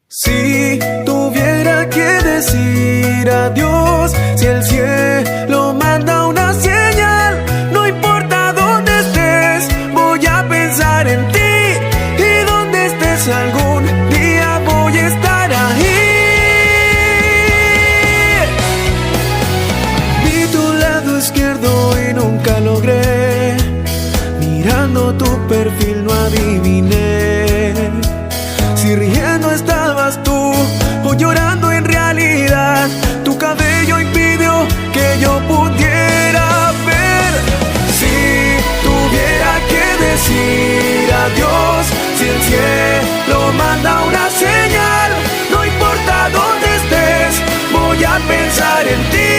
Si tuviera que decir adiós, si el cielo manda una señal, no importa dónde estés, voy a pensar en ti. Y donde estés algún día voy a estar ahí. Vi tu lado izquierdo y nunca logré, mirando tu perfil no adiviné si riendo estabas tú o llorando en realidad. Tu cabello impidió que yo pudiera ver. Si tuviera que decir adiós, si el cielo manda una señal, no importa dónde estés, voy a pensar en ti.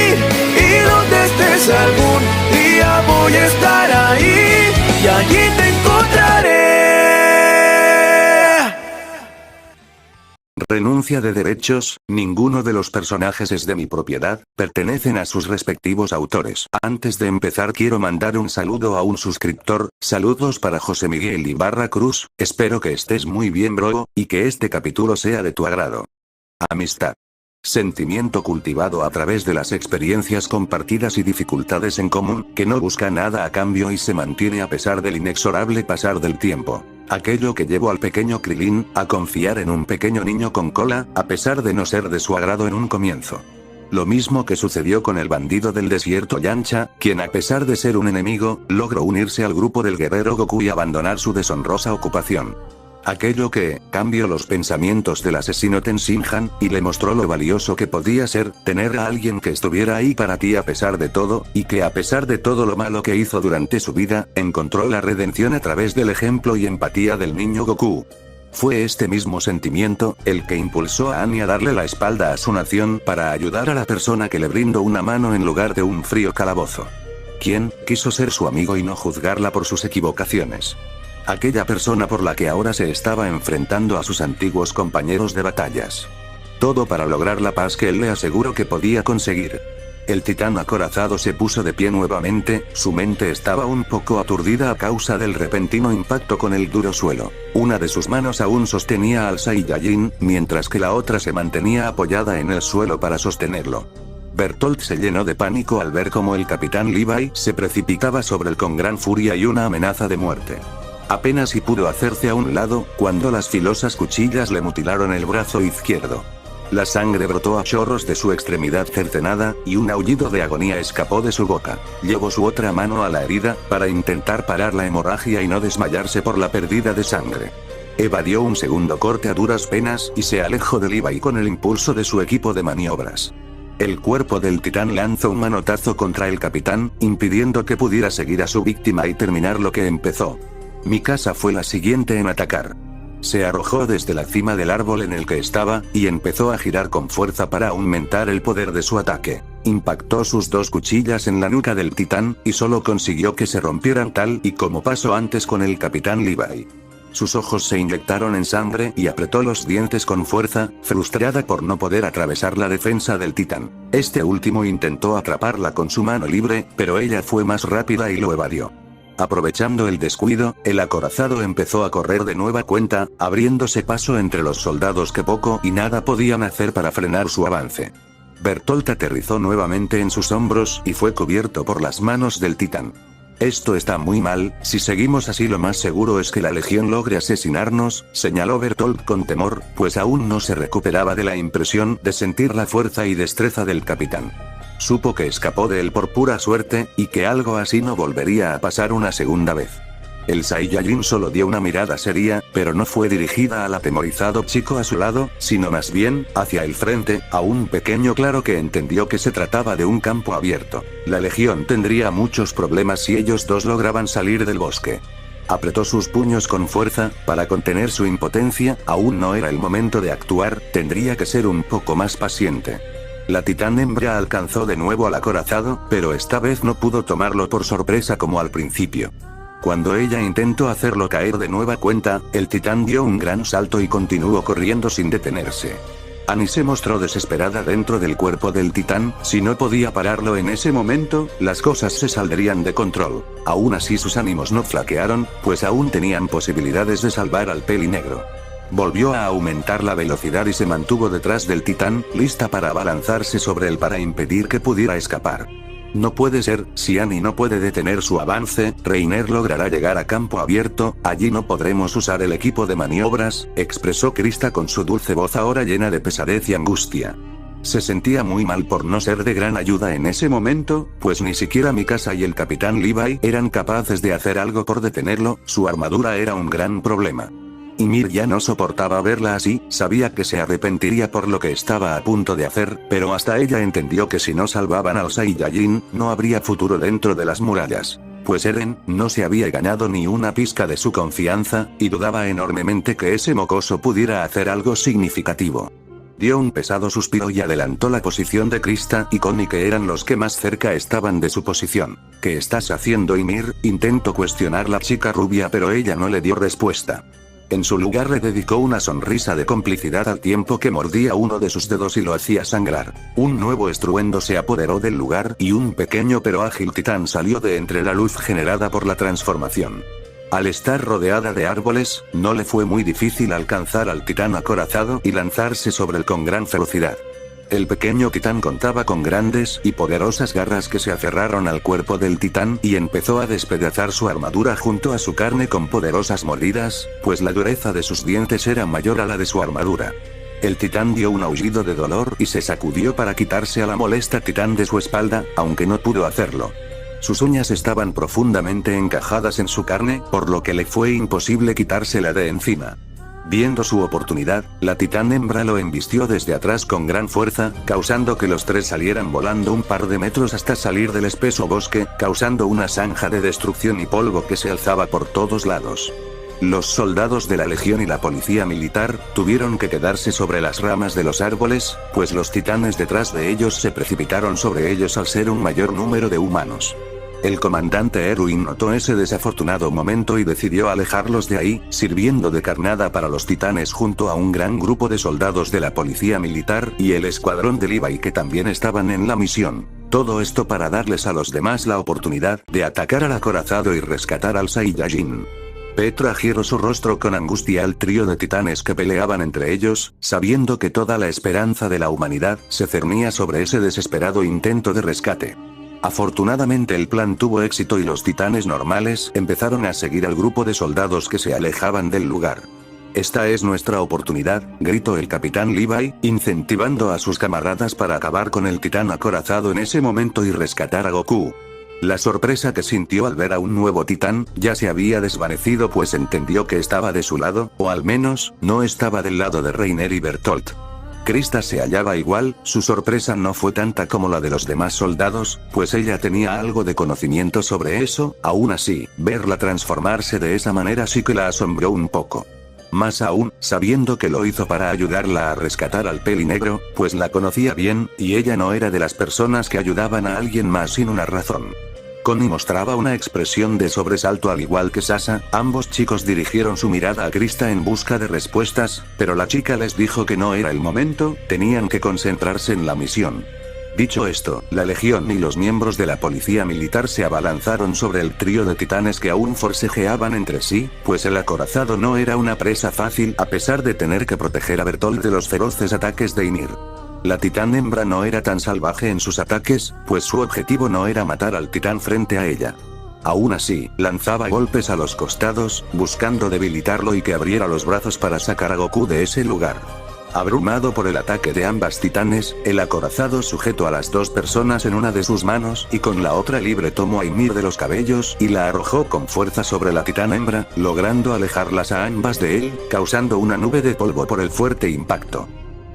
Y donde estés algún día voy a estar ahí, y allí te encontraré. Renuncia de derechos, ninguno de los personajes es de mi propiedad, pertenecen a sus respectivos autores. Antes de empezar quiero mandar un saludo a un suscriptor, saludos para José Miguel Ibarra Cruz, espero que estés muy bien bro, y que este capítulo sea de tu agrado. Amistad. Sentimiento cultivado a través de las experiencias compartidas y dificultades en común, que no busca nada a cambio y se mantiene a pesar del inexorable pasar del tiempo. Aquello que llevó al pequeño Krilin a confiar en un pequeño niño con cola, a pesar de no ser de su agrado en un comienzo. Lo mismo que sucedió con el bandido del desierto Yancha, quien a pesar de ser un enemigo, logró unirse al grupo del guerrero Goku y abandonar su deshonrosa ocupación. Aquello que cambió los pensamientos del asesino Tenshinhan, y le mostró lo valioso que podía ser, tener a alguien que estuviera ahí para ti a pesar de todo, y que a pesar de todo lo malo que hizo durante su vida, encontró la redención a través del ejemplo y empatía del niño Goku. Fue este mismo sentimiento, el que impulsó a Annie a darle la espalda a su nación para ayudar a la persona que le brindó una mano en lugar de un frío calabozo. Quien quiso ser su amigo y no juzgarla por sus equivocaciones. Aquella persona por la que ahora se estaba enfrentando a sus antiguos compañeros de batallas. Todo para lograr la paz que él le aseguró que podía conseguir. El titán acorazado se puso de pie nuevamente, su mente estaba un poco aturdida a causa del repentino impacto con el duro suelo. Una de sus manos aún sostenía al Saiyajin, mientras que la otra se mantenía apoyada en el suelo para sostenerlo. Bertolt se llenó de pánico al ver cómo el capitán Levi se precipitaba sobre él con gran furia y una amenaza de muerte. Apenas si pudo hacerse a un lado, cuando las filosas cuchillas le mutilaron el brazo izquierdo. La sangre brotó a chorros de su extremidad cercenada, y un aullido de agonía escapó de su boca. Llevó su otra mano a la herida, para intentar parar la hemorragia y no desmayarse por la pérdida de sangre. Evadió un segundo corte a duras penas, y se alejó de Levi con el impulso de su equipo de maniobras. El cuerpo del titán lanzó un manotazo contra el capitán, impidiendo que pudiera seguir a su víctima y terminar lo que empezó. Mikasa fue la siguiente en atacar. Se arrojó desde la cima del árbol en el que estaba, y empezó a girar con fuerza para aumentar el poder de su ataque. Impactó sus dos cuchillas en la nuca del titán, y solo consiguió que se rompieran tal y como pasó antes con el capitán Levi. Sus ojos se inyectaron en sangre y apretó los dientes con fuerza, frustrada por no poder atravesar la defensa del titán. Este último intentó atraparla con su mano libre, pero ella fue más rápida y lo evadió. Aprovechando el descuido, el acorazado empezó a correr de nueva cuenta, abriéndose paso entre los soldados que poco y nada podían hacer para frenar su avance. Bertolt aterrizó nuevamente en sus hombros y fue cubierto por las manos del titán. Esto está muy mal, si seguimos así lo más seguro es que la legión logre asesinarnos, señaló Bertolt con temor, pues aún no se recuperaba de la impresión de sentir la fuerza y destreza del capitán. Supo que escapó de él por pura suerte, y que algo así no volvería a pasar una segunda vez. El Saiyajin solo dio una mirada seria, pero no fue dirigida al atemorizado chico a su lado, sino más bien, hacia el frente, a un pequeño claro que entendió que se trataba de un campo abierto. La legión tendría muchos problemas si ellos dos lograban salir del bosque. Apretó sus puños con fuerza, para contener su impotencia, aún no era el momento de actuar, tendría que ser un poco más paciente. La titán hembra alcanzó de nuevo al acorazado, pero esta vez no pudo tomarlo por sorpresa como al principio. Cuando ella intentó hacerlo caer de nueva cuenta, el titán dio un gran salto y continuó corriendo sin detenerse. Annie se mostró desesperada dentro del cuerpo del titán, si no podía pararlo en ese momento, las cosas se saldrían de control. Aún así sus ánimos no flaquearon, pues aún tenían posibilidades de salvar al pelinegro. Volvió a aumentar la velocidad y se mantuvo detrás del titán, lista para abalanzarse sobre él para impedir que pudiera escapar. No puede ser, si Annie no puede detener su avance, Reiner logrará llegar a campo abierto, allí no podremos usar el equipo de maniobras, expresó Krista con su dulce voz ahora llena de pesadez y angustia. Se sentía muy mal por no ser de gran ayuda en ese momento, pues ni siquiera Mikasa y el capitán Levi eran capaces de hacer algo por detenerlo, su armadura era un gran problema. Ymir ya no soportaba verla así, sabía que se arrepentiría por lo que estaba a punto de hacer, pero hasta ella entendió que si no salvaban al Saiyajin, no habría futuro dentro de las murallas. Pues Eren no se había ganado ni una pizca de su confianza, y dudaba enormemente que ese mocoso pudiera hacer algo significativo. Dio un pesado suspiro y adelantó la posición de Krista y Connie, que eran los que más cerca estaban de su posición. ¿Qué estás haciendo, Ymir?, intentó cuestionar la chica rubia, pero ella no le dio respuesta. En su lugar le dedicó una sonrisa de complicidad al tiempo que mordía uno de sus dedos y lo hacía sangrar. Un nuevo estruendo se apoderó del lugar y un pequeño pero ágil titán salió de entre la luz generada por la transformación. Al estar rodeada de árboles, no le fue muy difícil alcanzar al titán acorazado y lanzarse sobre él con gran ferocidad. El pequeño titán contaba con grandes y poderosas garras que se aferraron al cuerpo del titán y empezó a despedazar su armadura junto a su carne con poderosas mordidas, pues la dureza de sus dientes era mayor a la de su armadura. El titán dio un aullido de dolor y se sacudió para quitarse a la molesta titán de su espalda, aunque no pudo hacerlo. Sus uñas estaban profundamente encajadas en su carne, por lo que le fue imposible quitársela de encima. Viendo su oportunidad, la titán hembra lo embistió desde atrás con gran fuerza, causando que los tres salieran volando un par de metros hasta salir del espeso bosque, causando una zanja de destrucción y polvo que se alzaba por todos lados. Los soldados de la Legión y la policía militar tuvieron que quedarse sobre las ramas de los árboles, pues los titanes detrás de ellos se precipitaron sobre ellos al ser un mayor número de humanos. El comandante Erwin notó ese desafortunado momento y decidió alejarlos de ahí, sirviendo de carnada para los titanes junto a un gran grupo de soldados de la policía militar y el escuadrón de Levi que también estaban en la misión. Todo esto para darles a los demás la oportunidad de atacar al acorazado y rescatar al Saiyajin. Petra giró su rostro con angustia al trío de titanes que peleaban entre ellos, sabiendo que toda la esperanza de la humanidad se cernía sobre ese desesperado intento de rescate. Afortunadamente el plan tuvo éxito y los titanes normales empezaron a seguir al grupo de soldados que se alejaban del lugar. «Esta es nuestra oportunidad», gritó el capitán Levi, incentivando a sus camaradas para acabar con el titán acorazado en ese momento y rescatar a Goku. La sorpresa que sintió al ver a un nuevo titán ya se había desvanecido, pues entendió que estaba de su lado, o al menos, no estaba del lado de Reiner y Bertolt. Krista se hallaba igual, su sorpresa no fue tanta como la de los demás soldados, pues ella tenía algo de conocimiento sobre eso, aún así, verla transformarse de esa manera sí que la asombró un poco. Más aún, sabiendo que lo hizo para ayudarla a rescatar al pelinegro, pues la conocía bien, y ella no era de las personas que ayudaban a alguien más sin una razón. Connie mostraba una expresión de sobresalto al igual que Sasa, ambos chicos dirigieron su mirada a Krista en busca de respuestas, pero la chica les dijo que no era el momento, tenían que concentrarse en la misión. Dicho esto, la Legión y los miembros de la policía militar se abalanzaron sobre el trío de titanes que aún forcejeaban entre sí, pues el acorazado no era una presa fácil a pesar de tener que proteger a Bertolt de los feroces ataques de Ymir. La titán hembra no era tan salvaje en sus ataques, pues su objetivo no era matar al titán frente a ella. Aún así, lanzaba golpes a los costados, buscando debilitarlo y que abriera los brazos para sacar a Goku de ese lugar. Abrumado por el ataque de ambas titanes, el acorazado sujetó a las dos personas en una de sus manos y con la otra libre tomó a Ymir de los cabellos y la arrojó con fuerza sobre la titán hembra, logrando alejarlas a ambas de él, causando una nube de polvo por el fuerte impacto.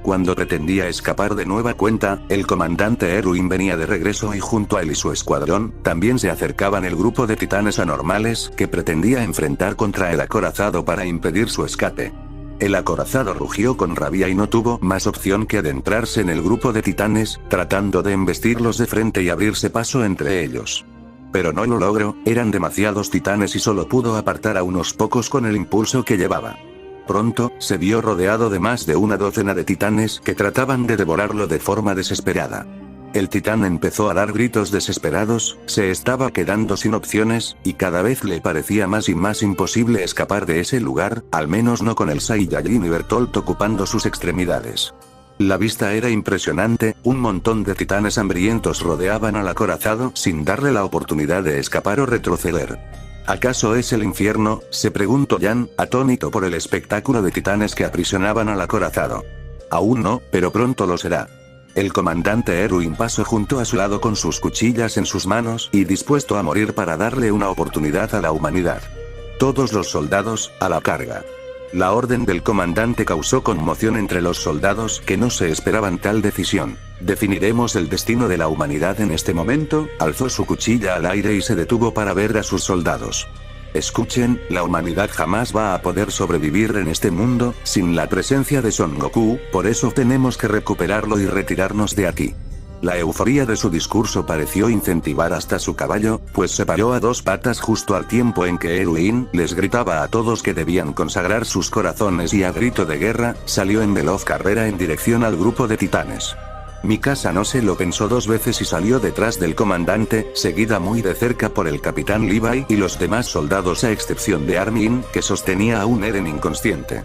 Cuando pretendía escapar de nueva cuenta, el comandante Erwin venía de regreso y junto a él y su escuadrón, también se acercaban el grupo de titanes anormales que pretendía enfrentar contra el acorazado para impedir su escape. El acorazado rugió con rabia y no tuvo más opción que adentrarse en el grupo de titanes, tratando de embestirlos de frente y abrirse paso entre ellos. Pero no lo logró, eran demasiados titanes y solo pudo apartar a unos pocos con el impulso que llevaba. Pronto, se vio rodeado de más de una docena de titanes que trataban de devorarlo de forma desesperada. El titán empezó a dar gritos desesperados, se estaba quedando sin opciones, y cada vez le parecía más y más imposible escapar de ese lugar, al menos no con el Saiyajin y Bertolt ocupando sus extremidades. La vista era impresionante, un montón de titanes hambrientos rodeaban al acorazado sin darle la oportunidad de escapar o retroceder. ¿Acaso es el infierno?, se preguntó Yan, atónito por el espectáculo de titanes que aprisionaban al acorazado. Aún no, pero pronto lo será. El comandante Erwin pasó junto a su lado con sus cuchillas en sus manos y dispuesto a morir para darle una oportunidad a la humanidad. Todos los soldados, a la carga. La orden del comandante causó conmoción entre los soldados que no se esperaban tal decisión. ¿Definiremos el destino de la humanidad en este momento? Alzó su cuchilla al aire y se detuvo para ver a sus soldados. Escuchen, la humanidad jamás va a poder sobrevivir en este mundo, sin la presencia de Son Goku, por eso tenemos que recuperarlo y retirarnos de aquí. La euforía de su discurso pareció incentivar hasta su caballo, pues se paró a dos patas justo al tiempo en que Erwin les gritaba a todos que debían consagrar sus corazones y a grito de guerra, salió en veloz carrera en dirección al grupo de titanes. Mikasa no se lo pensó dos veces y salió detrás del comandante, seguida muy de cerca por el capitán Levi y los demás soldados a excepción de Armin, que sostenía a un Eren inconsciente.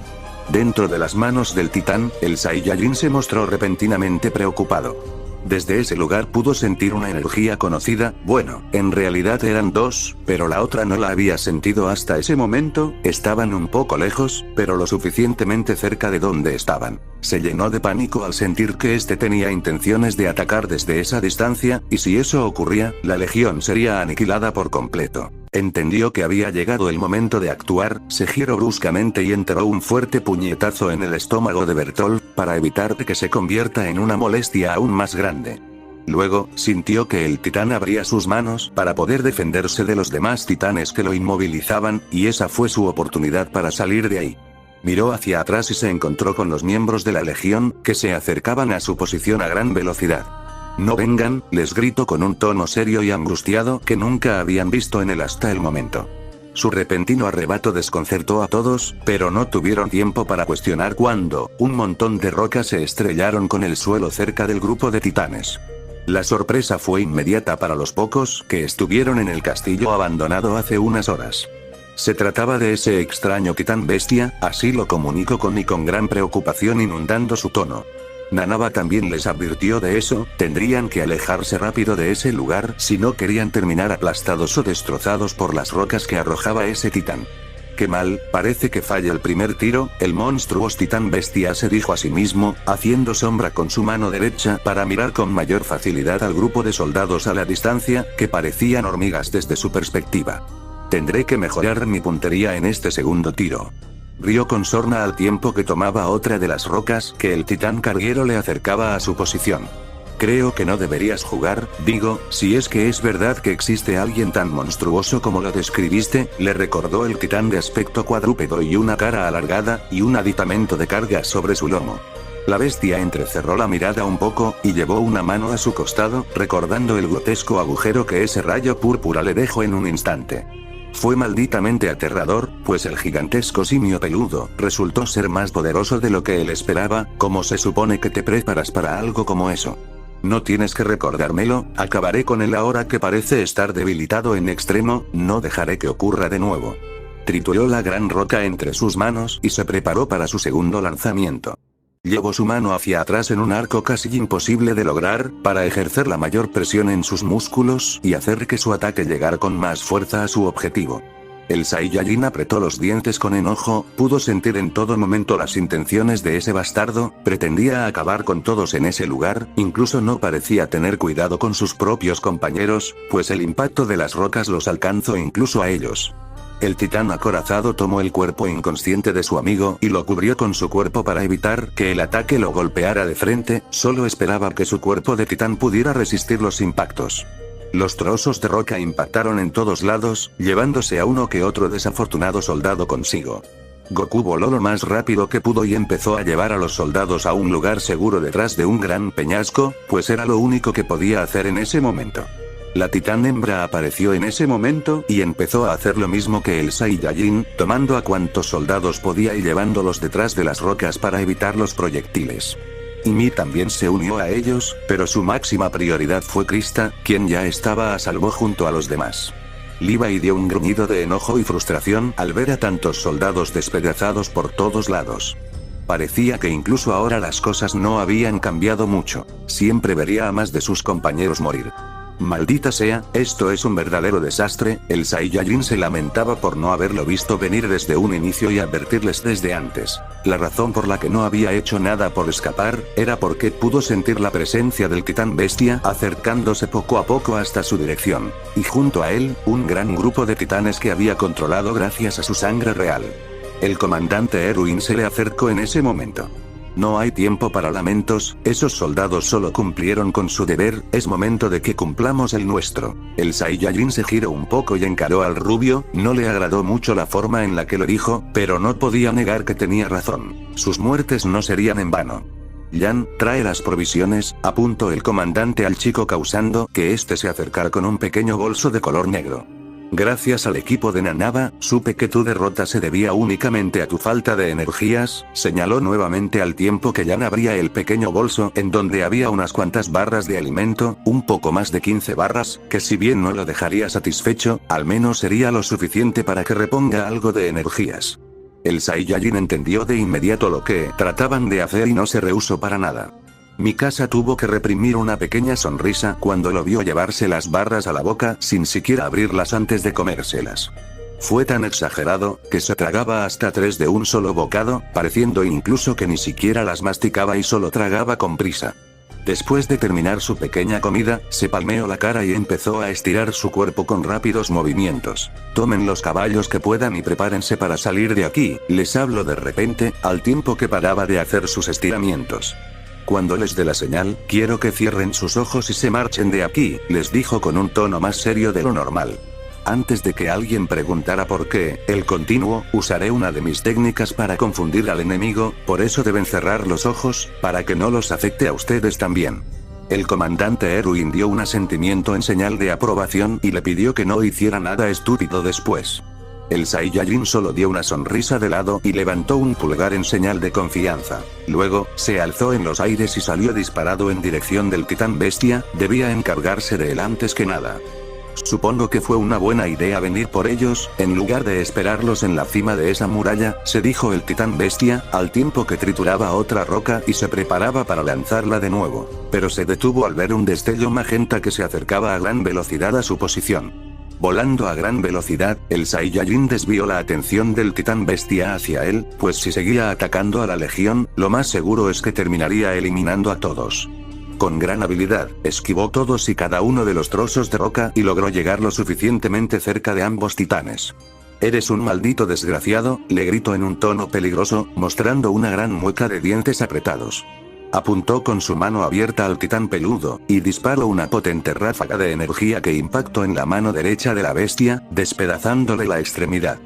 Dentro de las manos del titán, el Saiyajin se mostró repentinamente preocupado. Desde ese lugar pudo sentir una energía conocida, bueno, en realidad eran dos, pero la otra no la había sentido hasta ese momento, estaban un poco lejos, pero lo suficientemente cerca de donde estaban. Se llenó de pánico al sentir que este tenía intenciones de atacar desde esa distancia, y si eso ocurría, la legión sería aniquilada por completo. Entendió que había llegado el momento de actuar, se giró bruscamente y enterró un fuerte puñetazo en el estómago de Bertolt, para evitar que se convierta en una molestia aún más grande. Luego, sintió que el titán abría sus manos para poder defenderse de los demás titanes que lo inmovilizaban, y esa fue su oportunidad para salir de ahí. Miró hacia atrás y se encontró con los miembros de la legión, que se acercaban a su posición a gran velocidad. «No vengan», les gritó con un tono serio y angustiado que nunca habían visto en él hasta el momento. Su repentino arrebato desconcertó a todos, pero no tuvieron tiempo para cuestionar cuando un montón de rocas se estrellaron con el suelo cerca del grupo de titanes. La sorpresa fue inmediata para los pocos que estuvieron en el castillo abandonado hace unas horas. Se trataba de ese extraño titán bestia, así lo comunicó con gran preocupación inundando su tono. Nanaba también les advirtió de eso, tendrían que alejarse rápido de ese lugar si no querían terminar aplastados o destrozados por las rocas que arrojaba ese titán. «Qué mal, parece que falla el primer tiro», el monstruoso titán bestia se dijo a sí mismo, haciendo sombra con su mano derecha para mirar con mayor facilidad al grupo de soldados a la distancia, que parecían hormigas desde su perspectiva. «Tendré que mejorar mi puntería en este segundo tiro». Rió con sorna al tiempo que tomaba otra de las rocas que el titán carguero le acercaba a su posición. «Creo que no deberías jugar, digo, si es que es verdad que existe alguien tan monstruoso como lo describiste», le recordó el titán de aspecto cuadrúpedo y una cara alargada, y un aditamento de carga sobre su lomo. La bestia entrecerró la mirada un poco, y llevó una mano a su costado, recordando el grotesco agujero que ese rayo púrpura le dejó en un instante. Fue malditamente aterrador, pues el gigantesco simio peludo resultó ser más poderoso de lo que él esperaba. ¿Cómo se supone que te preparas para algo como eso? No tienes que recordármelo, acabaré con él ahora que parece estar debilitado en extremo, no dejaré que ocurra de nuevo. Trituró la gran roca entre sus manos y se preparó para su segundo lanzamiento. Llevó su mano hacia atrás en un arco casi imposible de lograr, para ejercer la mayor presión en sus músculos y hacer que su ataque llegara con más fuerza a su objetivo. El Saiyajin apretó los dientes con enojo, pudo sentir en todo momento las intenciones de ese bastardo, pretendía acabar con todos en ese lugar, incluso no parecía tener cuidado con sus propios compañeros, pues el impacto de las rocas los alcanzó incluso a ellos. El titán acorazado tomó el cuerpo inconsciente de su amigo y lo cubrió con su cuerpo para evitar que el ataque lo golpeara de frente, solo esperaba que su cuerpo de titán pudiera resistir los impactos. Los trozos de roca impactaron en todos lados, llevándose a uno que otro desafortunado soldado consigo. Goku voló lo más rápido que pudo y empezó a llevar a los soldados a un lugar seguro detrás de un gran peñasco, pues era lo único que podía hacer en ese momento. La titán hembra apareció en ese momento y empezó a hacer lo mismo que el Saiyajin, tomando a cuantos soldados podía y llevándolos detrás de las rocas para evitar los proyectiles. Y Mi también se unió a ellos, pero su máxima prioridad fue Krista, quien ya estaba a salvo junto a los demás. Levi dio un gruñido de enojo y frustración al ver a tantos soldados despedazados por todos lados. Parecía que incluso ahora las cosas no habían cambiado mucho. Siempre vería a más de sus compañeros morir. Maldita sea, esto es un verdadero desastre. El Saiyajin se lamentaba por no haberlo visto venir desde un inicio y advertirles desde antes. La razón por la que no había hecho nada por escapar, era porque pudo sentir la presencia del titán bestia acercándose poco a poco hasta su dirección. Y junto a él, un gran grupo de titanes que había controlado gracias a su sangre real. El comandante Erwin se le acercó en ese momento. No hay tiempo para lamentos, esos soldados solo cumplieron con su deber, es momento de que cumplamos el nuestro. El Saiyajin se giró un poco y encaró al rubio, no le agradó mucho la forma en la que lo dijo, pero no podía negar que tenía razón. Sus muertes no serían en vano. Yan, trae las provisiones, apuntó el comandante al chico causando que éste se acercara con un pequeño bolso de color negro. Gracias al equipo de Nanaba, supe que tu derrota se debía únicamente a tu falta de energías, señaló nuevamente al tiempo que Yan abría el pequeño bolso en donde había unas cuantas barras de alimento, un poco más de 15 barras, que si bien no lo dejaría satisfecho, al menos sería lo suficiente para que reponga algo de energías. El Saiyajin entendió de inmediato lo que trataban de hacer y no se rehusó para nada. Mikasa tuvo que reprimir una pequeña sonrisa cuando lo vio llevarse las barras a la boca sin siquiera abrirlas antes de comérselas. Fue tan exagerado, que se tragaba hasta 3 de un solo bocado, pareciendo incluso que ni siquiera las masticaba y solo tragaba con prisa. Después de terminar su pequeña comida, se palmeó la cara y empezó a estirar su cuerpo con rápidos movimientos. Tomen los caballos que puedan y prepárense para salir de aquí, les habló de repente, al tiempo que paraba de hacer sus estiramientos. Cuando les dé la señal, quiero que cierren sus ojos y se marchen de aquí, les dijo con un tono más serio de lo normal. Antes de que alguien preguntara por qué, él continuó, usaré una de mis técnicas para confundir al enemigo, por eso deben cerrar los ojos, para que no los afecte a ustedes también. El comandante Erwin dio un asentimiento en señal de aprobación y le pidió que no hiciera nada estúpido después. El Saiyajin solo dio una sonrisa de lado y levantó un pulgar en señal de confianza. Luego, se alzó en los aires y salió disparado en dirección del titán bestia, debía encargarse de él antes que nada. Supongo que fue una buena idea venir por ellos, en lugar de esperarlos en la cima de esa muralla, se dijo el titán bestia, al tiempo que trituraba otra roca y se preparaba para lanzarla de nuevo. Pero se detuvo al ver un destello magenta que se acercaba a gran velocidad a su posición. Volando a gran velocidad, el Saiyajin desvió la atención del titán bestia hacia él, pues si seguía atacando a la legión, lo más seguro es que terminaría eliminando a todos. Con gran habilidad, esquivó todos y cada uno de los trozos de roca y logró llegar lo suficientemente cerca de ambos titanes. «Eres un maldito desgraciado», le gritó en un tono peligroso, mostrando una gran mueca de dientes apretados. Apuntó con su mano abierta al titán peludo, y disparó una potente ráfaga de energía que impactó en la mano derecha de la bestia, despedazándole la extremidad.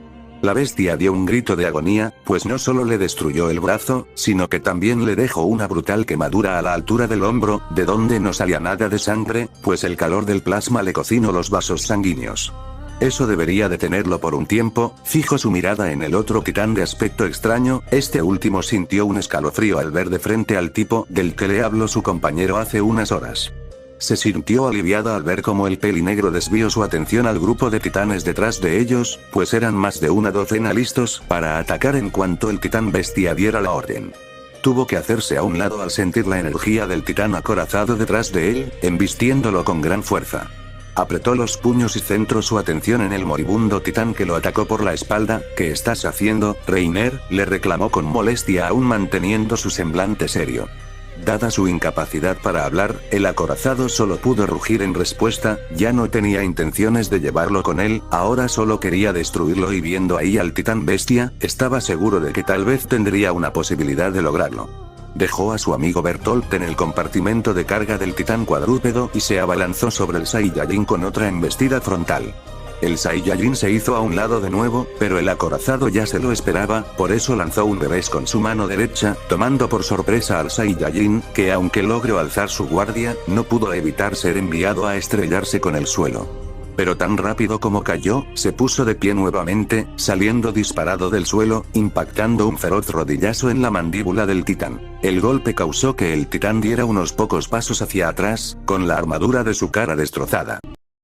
La bestia dio un grito de agonía, pues no solo le destruyó el brazo, sino que también le dejó una brutal quemadura a la altura del hombro, de donde no salía nada de sangre, pues el calor del plasma le cocinó los vasos sanguíneos. Eso debería detenerlo por un tiempo. Fijó su mirada en el otro titán de aspecto extraño, este último sintió un escalofrío al ver de frente al tipo del que le habló su compañero hace unas horas. Se sintió aliviada al ver cómo el pelinegro desvió su atención al grupo de titanes detrás de ellos, pues eran más de una docena listos para atacar en cuanto el titán bestia diera la orden. Tuvo que hacerse a un lado al sentir la energía del titán acorazado detrás de él, embistiéndolo con gran fuerza. Apretó los puños y centró su atención en el moribundo titán que lo atacó por la espalda. «¿Qué estás haciendo, Reiner?», le reclamó con molestia aún manteniendo su semblante serio. Dada su incapacidad para hablar, el acorazado solo pudo rugir en respuesta, ya no tenía intenciones de llevarlo con él, ahora solo quería destruirlo y viendo ahí al titán bestia, estaba seguro de que tal vez tendría una posibilidad de lograrlo. Dejó a su amigo Bertolt en el compartimento de carga del titán cuadrúpedo y se abalanzó sobre el Saiyajin con otra embestida frontal. El Saiyajin se hizo a un lado de nuevo, pero el acorazado ya se lo esperaba, por eso lanzó un revés con su mano derecha, tomando por sorpresa al Saiyajin, que aunque logró alzar su guardia, no pudo evitar ser enviado a estrellarse con el suelo. Pero tan rápido como cayó, se puso de pie nuevamente, saliendo disparado del suelo, impactando un feroz rodillazo en la mandíbula del titán. El golpe causó que el titán diera unos pocos pasos hacia atrás, con la armadura de su cara destrozada.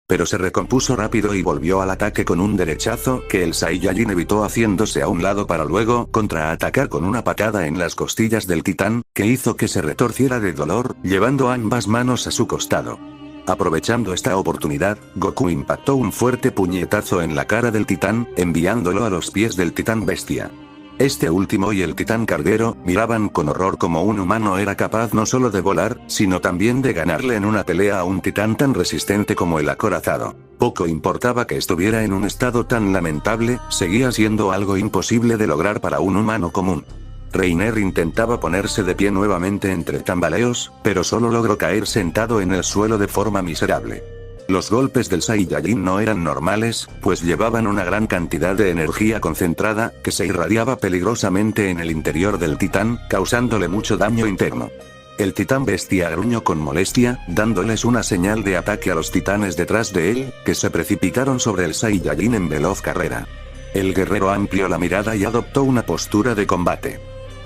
Pero se recompuso rápido y volvió al ataque con un derechazo que el Saiyajin evitó haciéndose a un lado para luego contraatacar con una patada en las costillas del titán, que hizo que se retorciera de dolor, llevando ambas manos a su costado. Aprovechando esta oportunidad, Goku impactó un fuerte puñetazo en la cara del titán, enviándolo a los pies del titán bestia. Este último y el titán carguero miraban con horror como un humano era capaz no solo de volar, sino también de ganarle en una pelea a un titán tan resistente como el acorazado. Poco importaba que estuviera en un estado tan lamentable, seguía siendo algo imposible de lograr para un humano común. Reiner intentaba ponerse de pie nuevamente entre tambaleos, pero solo logró caer sentado en el suelo de forma miserable. Los golpes del Saiyajin no eran normales, pues llevaban una gran cantidad de energía concentrada, que se irradiaba peligrosamente en el interior del titán, causándole mucho daño interno. El titán bestia gruñó con molestia, dándoles una señal de ataque a los titanes detrás de él, que se precipitaron sobre el Saiyajin en veloz carrera. El guerrero amplió la mirada y adoptó una postura de combate.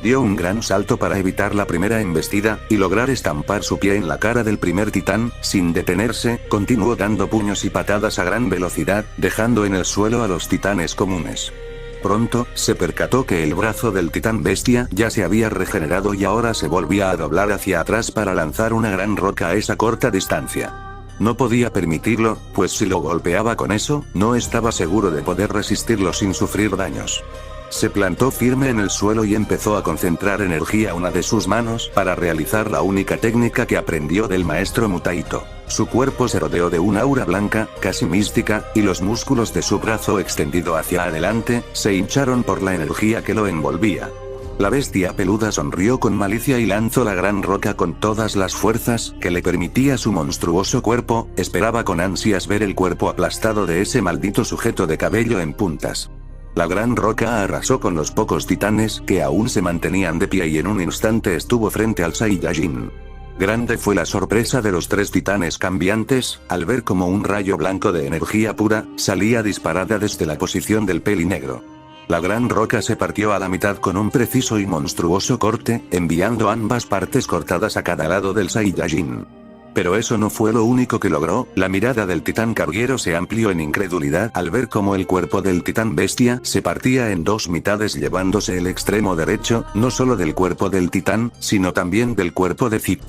Dio un gran salto para evitar la primera embestida, y lograr estampar su pie en la cara del primer titán, sin detenerse, continuó dando puños y patadas a gran velocidad, dejando en el suelo a los titanes comunes. Pronto, se percató que el brazo del titán bestia ya se había regenerado y ahora se volvía a doblar hacia atrás para lanzar una gran roca a esa corta distancia. No podía permitirlo, pues si lo golpeaba con eso, no estaba seguro de poder resistirlo sin sufrir daños. Se plantó firme en el suelo y empezó a concentrar energía una de sus manos para realizar la única técnica que aprendió del maestro Mutaito. Su cuerpo se rodeó de un aura blanca, casi mística, y los músculos de su brazo extendido hacia adelante, se hincharon por la energía que lo envolvía. La bestia peluda sonrió con malicia y lanzó la gran roca con todas las fuerzas que le permitía su monstruoso cuerpo, esperaba con ansias ver el cuerpo aplastado de ese maldito sujeto de cabello en puntas. La gran roca arrasó con los pocos titanes que aún se mantenían de pie y en un instante estuvo frente al Saiyajin. Grande fue la sorpresa de los tres titanes cambiantes, al ver como un rayo blanco de energía pura, salía disparada desde la posición del pelinegro. La gran roca se partió a la mitad con un preciso y monstruoso corte, enviando ambas partes cortadas a cada lado del Saiyajin. Pero eso no fue lo único que logró, la mirada del titán carguero se amplió en incredulidad al ver cómo el cuerpo del titán bestia se partía en dos mitades llevándose el extremo derecho, no solo del cuerpo del titán, sino también del cuerpo de Zip.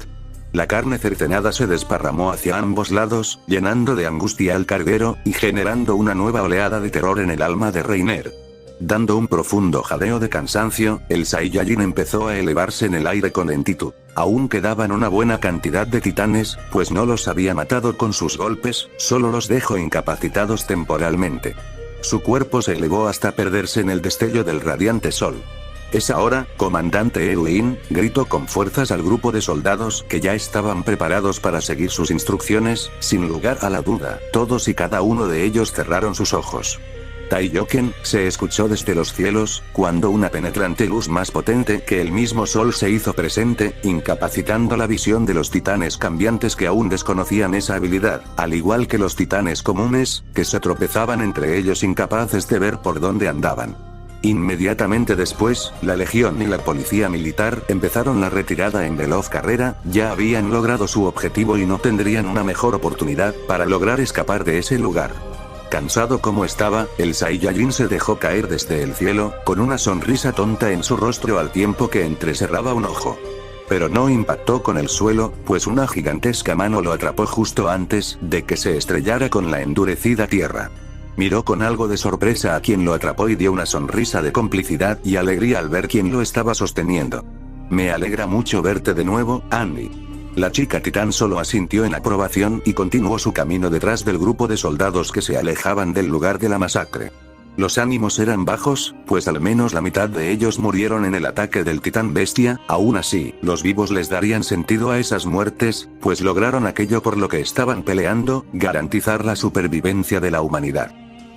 La carne cercenada se desparramó hacia ambos lados, llenando de angustia al carguero, y generando una nueva oleada de terror en el alma de Reiner. Dando un profundo jadeo de cansancio, el Saiyajin empezó a elevarse en el aire con lentitud. Aún quedaban una buena cantidad de titanes, pues no los había matado con sus golpes, solo los dejó incapacitados temporalmente. Su cuerpo se elevó hasta perderse en el destello del radiante sol. «Es ahora, comandante Erwin», gritó con fuerzas al grupo de soldados que ya estaban preparados para seguir sus instrucciones. Sin lugar a la duda, todos y cada uno de ellos cerraron sus ojos. Taiyoken, se escuchó desde los cielos, cuando una penetrante luz más potente que el mismo sol se hizo presente, incapacitando la visión de los titanes cambiantes que aún desconocían esa habilidad, al igual que los titanes comunes, que se tropezaban entre ellos incapaces de ver por dónde andaban. Inmediatamente después, la legión y la policía militar empezaron la retirada en veloz carrera, ya habían logrado su objetivo y no tendrían una mejor oportunidad para lograr escapar de ese lugar. Cansado como estaba, el Saiyajin se dejó caer desde el cielo, con una sonrisa tonta en su rostro al tiempo que entrecerraba un ojo. Pero no impactó con el suelo, pues una gigantesca mano lo atrapó justo antes de que se estrellara con la endurecida tierra. Miró con algo de sorpresa a quien lo atrapó y dio una sonrisa de complicidad y alegría al ver quién lo estaba sosteniendo. «Me alegra mucho verte de nuevo, Annie». La chica titán solo asintió en aprobación y continuó su camino detrás del grupo de soldados que se alejaban del lugar de la masacre. Los ánimos eran bajos, pues al menos la mitad de ellos murieron en el ataque del titán bestia. Aún así, los vivos les darían sentido a esas muertes, pues lograron aquello por lo que estaban peleando, garantizar la supervivencia de la humanidad.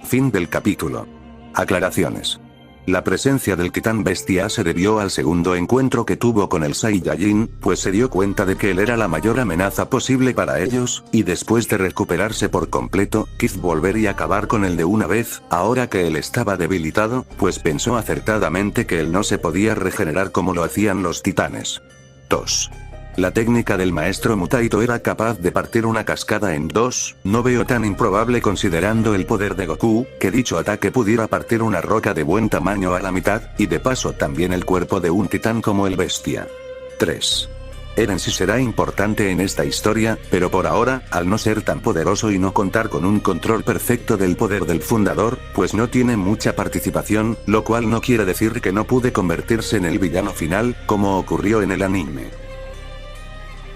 Fin del capítulo. Aclaraciones. La presencia del titán bestia se debió al segundo encuentro que tuvo con el Saiyajin, pues se dio cuenta de que él era la mayor amenaza posible para ellos, y después de recuperarse por completo, quiso volver y acabar con él de una vez, ahora que él estaba debilitado, pues pensó acertadamente que él no se podía regenerar como lo hacían los titanes. 2. La técnica del maestro Mutaito era capaz de partir una cascada en dos, no veo tan improbable considerando el poder de Goku, que dicho ataque pudiera partir una roca de buen tamaño a la mitad, y de paso también el cuerpo de un titán como el bestia. 3. Eren sí será importante en esta historia, pero por ahora, al no ser tan poderoso y no contar con un control perfecto del poder del fundador, pues no tiene mucha participación, lo cual no quiere decir que no pude convertirse en el villano final, como ocurrió en el anime.